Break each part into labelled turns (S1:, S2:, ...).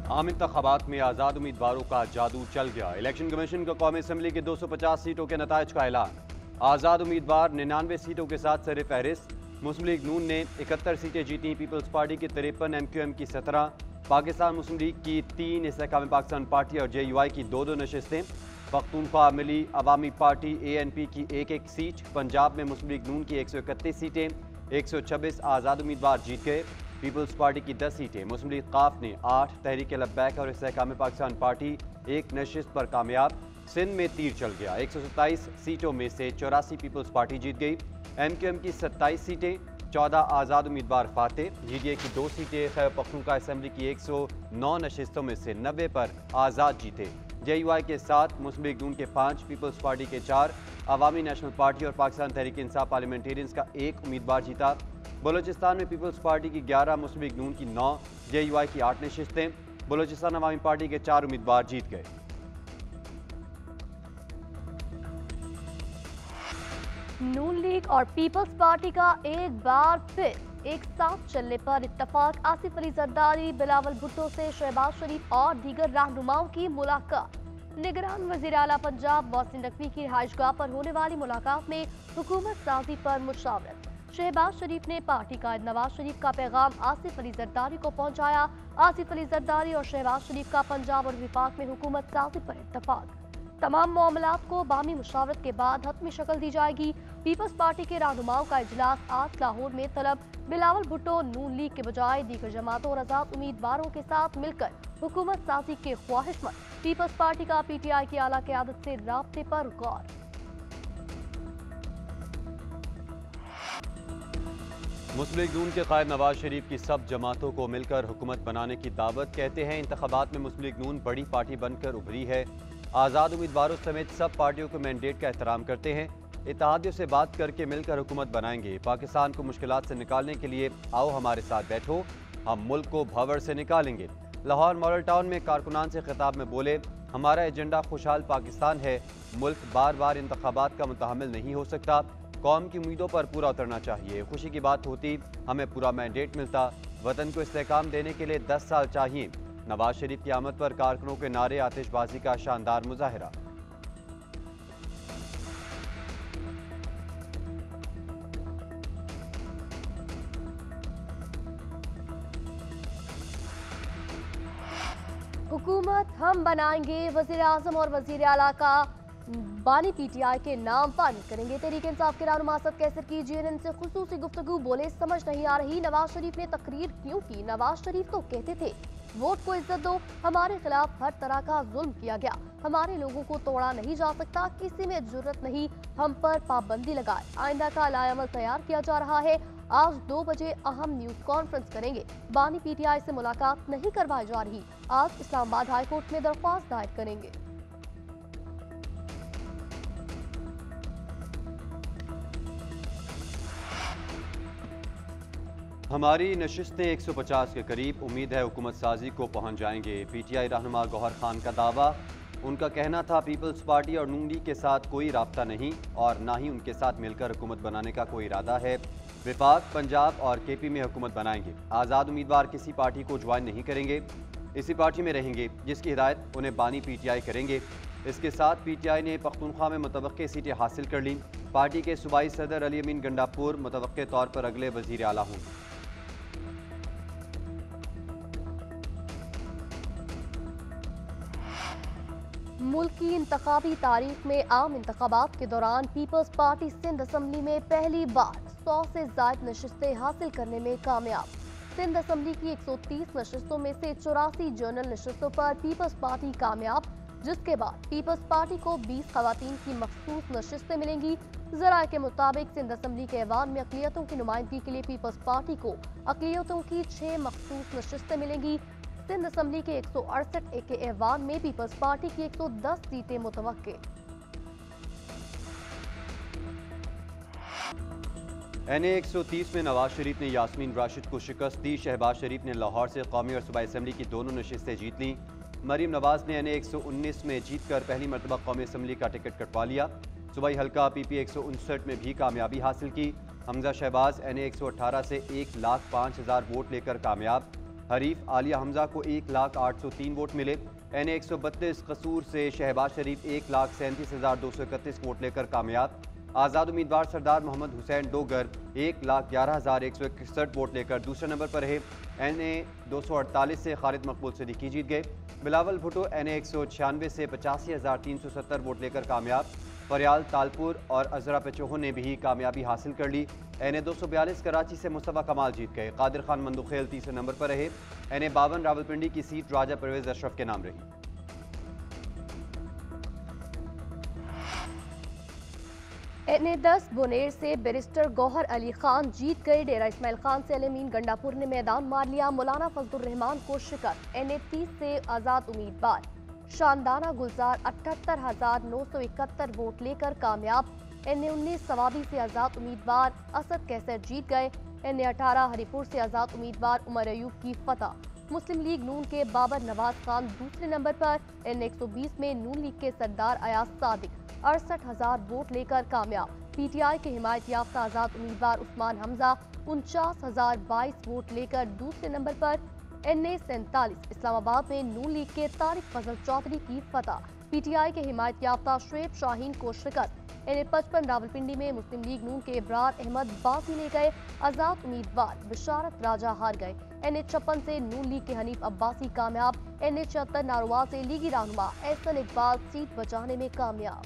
S1: आम इंतखाबात में आज़ाद उम्मीदवारों का जादू चल गया। इलेक्शन कमीशन का कौमी असम्बली के 250 सीटों के नताइज का ऐलान। आज़ाद उम्मीदवार 99 सीटों के साथ सर फहरिस्त। मुस्लिम लीग नून ने 71 सीटें जीती। पीपल्स पार्टी की 53, MQM की 17, पाकिस्तान मुस्लिम लीग की 3, इस्तेहकाम पाकिस्तान पार्टी और JUI की 2 नशस्तें। पख्तूनख्वा मिली अवामी पार्टी ANP की 1 सीट। पंजाब में मुस्लिम लीग नून की 131 सीटें, 126 आज़ाद उम्मीदवार जीत गए। पीपल्स पार्टी की 10 सीटें, मुस्लिम लीग काफ ने 8, तहरीक लब्बैक और इस्तेहकाम पाकिस्तान पार्टी 1 नशिस्त पर कामयाब। सिंध में तीर चल गया। 127 सीटों में से 84 पीपल्स पार्टी जीत गई। MQM की 27 सीटें, 14 आज़ाद उम्मीदवार फाते। GDA की 2 सीटें, खैबर पख्तूनख्वा असम्बली की 109 नशिस्तों में से 90 पर आज़ाद जीते। JUI के 7, मुस्लिम लीग नून के 5, पीपल्स पार्टी के 4, अवामी नेशनल पार्टी और पाकिस्तान तहरीक इंसाफ पार्लियामेंटेरियंस का 1 उम्मीदवार जीता। बलोचिस्तान में पीपल्स पार्टी की 11, मुस्लिम लीग नून की 9, JUI की 8 नशिस्तें। बलोचिस्तान अवामी पार्टी के 4 उम्मीदवार जीत गए।
S2: नून लीग और पीपल्स पार्टी का एक बार फिर एक साथ चलने पर इत्तफाक। आसिफ अली जरदारी, बिलावल भुट्टो से शहबाज शरीफ और दीगर रहनुमाओं की मुलाकात। निगरान वज़ीर आला पंजाब मोहसिन नकवी की रिहाइशगाह पर होने वाली मुलाकात में हुकूमत साजी पर मुशावरत। शहबाज शरीफ ने पार्टी कायद नवाज शरीफ का पैगाम आसिफ अली जरदारी को पहुंचाया। आसिफ अली जरदारी और शहबाज शरीफ का पंजाब और विफाक में हुकूमत साजी पर इत्तफाक। तमाम मामलात को बामी मुशावरत के बाद हतमी शक्ल दी जाएगी। पीपल्स पार्टी के रहनुमाओं का इजलास आज लाहौर में तलब। बिलावल भुट्टो नून लीग के बजाय दीगर जमातों और आजाद उम्मीदवारों के साथ मिलकर हुकूमत साजी के ख्वाहिशमंद। पीपल्स पार्टी का PTI की आला क़यादत से राब्ते पर गौर।
S1: मुस्लिम लीग नून के कायद नवाज शरीफ की सब जमातों को मिलकर हुकूमत बनाने की दावत। कहते हैं इंतखाबात में मुस्लिम लीग नून बड़ी पार्टी बनकर उभरी है। आज़ाद उम्मीदवारों समेत सब पार्टियों के मैंडेट का एहतराम करते हैं। इत्तेहादियों से बात करके मिलकर हुकूमत बनाएंगे। पाकिस्तान को मुश्किलात से निकालने के लिए आओ हमारे साथ बैठो, हम मुल्क को भंवर से निकालेंगे। लाहौर मॉडल टाउन में कारकुनान से खिताब में बोले, हमारा एजेंडा खुशहाल पाकिस्तान है। मुल्क बार बार इंतखाबात का मुतहम्मिल नहीं हो सकता। कौम की उम्मीदों पर पूरा उतरना चाहिए। खुशी की बात होती हमें पूरा मैंडेट मिलता। वतन को इस्तेहकाम देने के लिए 10 साल चाहिए। नवाज शरीफ की आमद पर कारकुनों के नारे, आतिशबाजी का शानदार मुजाहिरा।
S2: हुकूमत हम बनाएंगे। वज़ीर आज़म और वज़ीर आला का बानी PTI के नाम पानी करेंगे। तहरीक इंसाफ के रहनुमा असद कैसर की GNN से खुसूसी गुफ्तगू। बोले, समझ नहीं आ रही नवाज शरीफ ने तकरीर क्यों की। नवाज शरीफ तो कहते थे वोट को इज्जत दो। हमारे खिलाफ हर तरह का जुल्म किया गया, हमारे लोगों को तोड़ा नहीं जा सकता, किसी में जरूरत नहीं हम पर पाबंदी लगाए। आइंदा का लाएअमल तैयार किया जा रहा है। आज 2 बजे अहम न्यूज कॉन्फ्रेंस करेंगे। बानी PTI से मुलाकात नहीं करवाई जा रही। आज इस्लामाबाद हाई कोर्ट में दरख्वास्त दायर करेंगे।
S1: हमारी नशिस्तें 150 के करीब, उम्मीद है हुकूमत साजी को पहुंच जाएंगे। PTI रहनुमा गौहर खान का दावा। उनका कहना था पीपल्स पार्टी और नून लीग के साथ कोई राब्ता नहीं और ना ही उनके साथ मिलकर हुकूमत बनाने का कोई इरादा है। विफाक, पंजाब और KP में हुकूमत बनाएंगे। आज़ाद उम्मीदवार किसी पार्टी को ज्वाइन नहीं करेंगे, इसी पार्टी में रहेंगे जिसकी हिदायत उन्हें बानी PTI करेंगे। इसके साथ PTI ने पख्तूनख्वा में मुतवक्के सीटें हासिल कर लीं। पार्टी के सूबाई सदर अली अमीन गंडापुर मुतवक्के तौर पर अगले वज़ीर आला होंगे।
S2: मुल्क की इंतखाबी तारीख में आम इंतखाबात के दौरान पीपल्स पार्टी सिंध असम्बली में पहली बार 100 से ज़ायद नशिस्तें हासिल करने में कामयाब। सिंध असम्बली की 130 नशिस्तों में से 84 जनरल नशिस्तों पर पीपल्स पार्टी कामयाब, जिसके बाद पीपल्स पार्टी को 20 खवातीन की मखसूस नशिस्तें मिलेंगी। ज़राए के मुताबिक सिंध असम्बली के ऐवान में अक़लियतों की नुमाइंदगी के लिए पीपल्स पार्टी को अक़लियतों की 6 मखसूस नशिस्तें मिलेंगी। सिंध असम्बली के 168 के ऐवान में पीपल्स पार्टी की 110 सीटें मुतवक्के।
S1: NA 130 में नवाज शरीफ ने यास्मीन राशिद को शिकस्त दी। शहबाज शरीफ ने लाहौर से कौमी और सूबाई असम्बली की 2 नशिस्तें जीत लीं। मरीम नवाज ने NA 119 में जीतकर पहली मरतबा कौमी असम्बली का टिकट कटवा लिया। सूबाई हल्का PP 159 में भी कामयाबी हासिल की। हमजा शहबाज NA 118 से 1,05,000 वोट लेकर कामयाब। हरीफ आलिया हमजा को 1,0803 वोट मिले। NA 132 कसूर से शहबाज शरीफ 1,37,231 वोट लेकर कामयाब। आज़ाद उम्मीदवार सरदार मोहम्मद हुसैन डोगर 1,11,161 वोट लेकर दूसरे नंबर पर रहे। NA 248 से खालिद मकबूल सिद्दीकी जीत गए। बिलावल भुट्टो NA 196 से 85,370 वोट लेकर कामयाब। फरियाल तालपुर और अजरा पेचोहो ने भी कामयाबी हासिल कर ली। NA 242 कराची से मुस्तफ़ा कमाल जीत गए। कादिर खान मंदुखेल तीसरे नंबर पर रहे। NA 52 रावलपिंडी की सीट राजा परवेज अशरफ के नाम रही।
S2: NA 10 बुनेर से बैरिस्टर गौहर अली खान जीत गए। डेरा इस्माइल खान से अलमीन गंडापुर ने मैदान मार लिया। मौलाना फजलुर रहमान को शिकस्त। NA 30 से आज़ाद उम्मीदवार शानदाना गुलजार 78,971 वोट लेकर कामयाब। NA 19 सवाबी से आज़ाद उम्मीदवार असद कैसर जीत गए। NA 18 हरिपुर से आज़ाद उम्मीदवार उमर अयूब की फतह। मुस्लिम लीग नून के बाबर नवाज खान दूसरे नंबर पर। NA 120 में नून लीग के सरदार अयाज सादिक 68,000 वोट लेकर कामयाब। PTI के हिमायत याफ्ता आज़ाद उम्मीदवार उस्मान हमजा 49,022 वोट लेकर दूसरे नंबर पर। NA 47 इस्लामाबाद में नून लीग के तारिक फजल चौधरी की फतह। PTI के हिमायत याफ्ता शुएब शाहीन को शिकस्त। NA 55 रावलपिंडी में मुस्लिम लीग नून के इब्रार अहमद बाजी ले गए। आज़ाद उम्मीदवार बिशारत राजा हार गए। NA 56 से नून लीग के हनीफ अब्बासी कामयाब। NA 76 नारोवा से लीगी रहनुमा एहसन इकबाल सीट बचाने में कामयाब।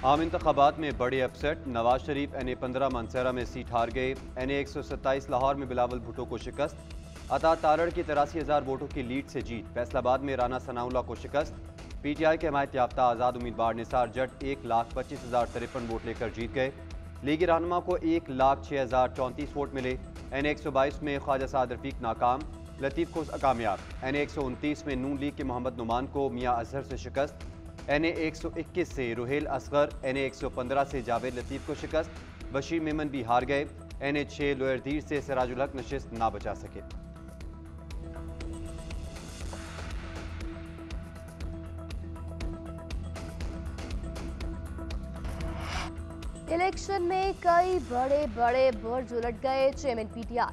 S1: आम इंतखाबात में बड़े अपसेट। नवाज शरीफ NA 15 मानसरा में सीट हार गए। NA 127 लाहौर में बिलावल भुट्टो को शिकस्त। अता तारड़ की 83,000 वोटों की लीड से जीत। फैसलाबाद में राना सनाउल्ला को शिकस्त। PTI के हिमायत याफ्ता आज़ाद उम्मीदवार निसार जट 1,25,053 वोट लेकर जीत गए। लीगी रहनुमा को 1,06,034 वोट मिले। NA 122 में ख्वाजा साद रफीक नाकाम, लतीफ़ को कामयाब। NA 129 में नून लीग के मोहम्मद नुमान को मियाँ अजहर से शिकस्त। NA 121 से रुहेल असगर, NA 115 से जावेद लतीफ़ को शिकस्त। बशीर मेमन भी हार गए। NA 6 लोअर दीर से सिराजुल हक नशिस्त ना बचा सके।
S2: इलेक्शन में कई बड़े बड़े बुर्ज उलट गए। चेयरमैन PTI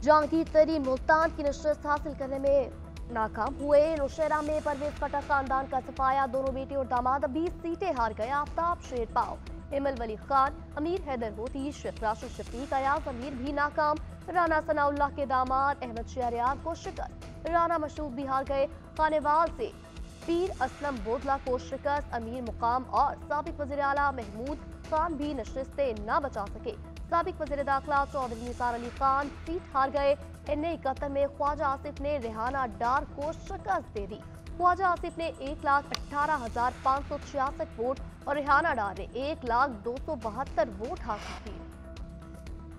S2: जहांगीर तरीन मुल्तान की नशिस्त हासिल करने में नाकाम हुए। नौशहरा में परवेज पटा खानदान का सफाया, दोनों बेटे और दामाद 20 सीटें हार गए। आफ्ताब शेरपाव, इमल वली खान, अमीर हैदर होती, शेख राशिद शफीक, अयाज अमीर भी नाकाम। राना सनाउल्लाह के दामाद अहमद शहरियार को शिकस्त। राना मशरूफ भी हार गए। खानेवाल से पीर असलम बोदला को शिकस्त। अमीर मुकाम और साबिक वज़ीर आला महमूद खान भी नशिस्तें न बचा सके। साबिक वज़ीर दाखिला चौधरी निसार अली खान सीट हार गए। NA 71 में ख्वाजा आसिफ ने रेहाना डार को शिकस्त दे दी। ख्वाजा आसिफ ने 1,18,566 वोट और रेहाना डार ने 1,02,72 वोट हासिल किए।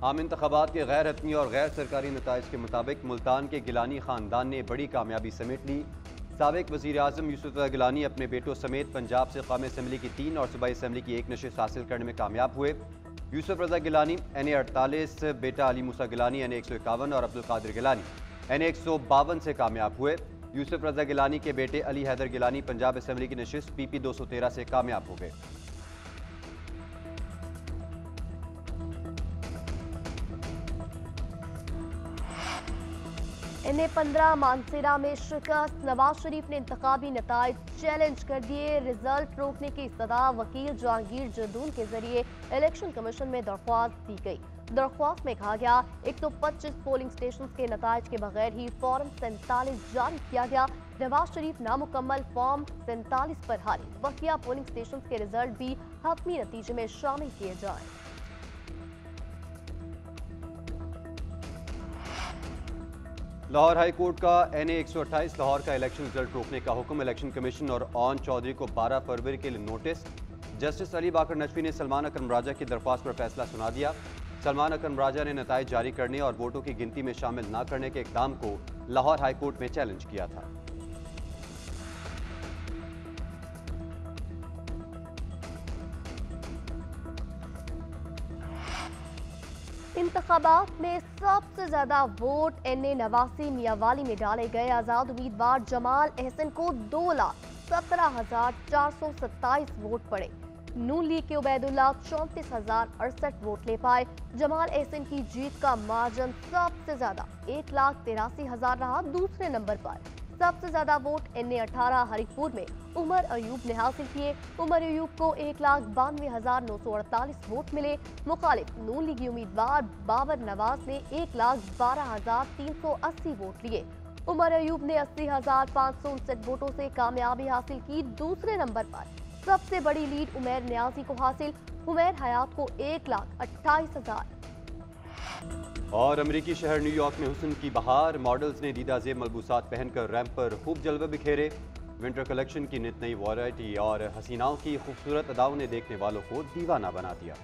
S1: आम इंतखाबात के गैर हतमी और गैर सरकारी नताइज के मुताबिक मुल्तान के गिलानी खानदान ने बड़ी कामयाबी समेट ली। साबिक वज़ीर आज़म यूसुफ रज़ा गिलानी अपने बेटों समेत पंजाब से कौमी असम्बली की 3 और सूबाई असम्बली की 1 नशिस्त हासिल करने में कामयाब हुए। यूसुफ रज़ा गिलानी NA 48, बेटा अली मूसा गिलानी NA 151 और अब्दुल कादिर गिलानी NA 152 से कामयाब हुए। यूसुफ रज़ा गिलानी के बेटे अली हैदर गिलानी पंजाब असम्बली की नशिस्त PP 213 से कामयाब हो गए।
S2: NA 15 मानसेरा में शिकस्त। नवाज शरीफ ने इंतखाबी नताइज चैलेंज कर दिए। रिजल्ट रोकने की सदा वकील जहांगीर जदून के जरिए इलेक्शन कमीशन में दरख्वास्त दी गई। दरख्वास्त में कहा गया 125 पोलिंग स्टेशन के नताइज के बगैर ही फॉर्म 47 जारी किया गया। नवाज शरीफ नामुकम्मल फॉर्म 47 पर हारे। बकिया पोलिंग स्टेशन के रिजल्ट भी हतमी नतीजे में शामिल किए जाएं।
S1: लाहौर हाई कोर्ट का NA 128 लाहौर का इलेक्शन रिजल्ट रोकने का हुक्म। इलेक्शन कमीशन और ऑन चौधरी को 12 फरवरी के लिए नोटिस। जस्टिस अली बाकर नजफी ने सलमान अकरम राजा की दरख्वास्त पर फैसला सुना दिया। सलमान अकरम राजा ने नताइज जारी करने और वोटों की गिनती में शामिल न करने के इकदाम को लाहौर हाई कोर्ट में चैलेंज किया था।
S2: इंतखाबात में सबसे ज्यादा वोट NA 89 मियावाली में डाले गए। आजाद उम्मीदवार जमाल अहसन को 2,17,427 वोट पड़े। नून लीग के उबैदुल्ला 34,068 वोट ले पाए। जमाल एहसन की जीत का मार्जिन सबसे ज्यादा 1,83,000 रहा। दूसरे नंबर पर सबसे ज्यादा वोट NA18 हरिपुर में उमर अयूब ने हासिल किए। उमर अयूब को 1,92,948 वोट मिले। मुखालिफ नून लीगी उम्मीदवार बाबर नवाज ने 1,12,380 वोट लिए। उमर अयूब ने 80,559 वोटों से कामयाबी हासिल की। दूसरे नंबर पर सबसे बड़ी लीड उमैर न्याजी को हासिल। उमैर हयात को 1,28,000।
S1: और अमेरिकी शहर न्यूयॉर्क में हुस्न की बहार, मॉडल्स ने दीदा जेब मलबूसात पहनकर रैंप पर खूब जलवे बिखेरे। विंटर कलेक्शन की नित नई वैरायटी और हसीनाओं की खूबसूरत अदाओं ने देखने वालों को दीवाना बना दिया।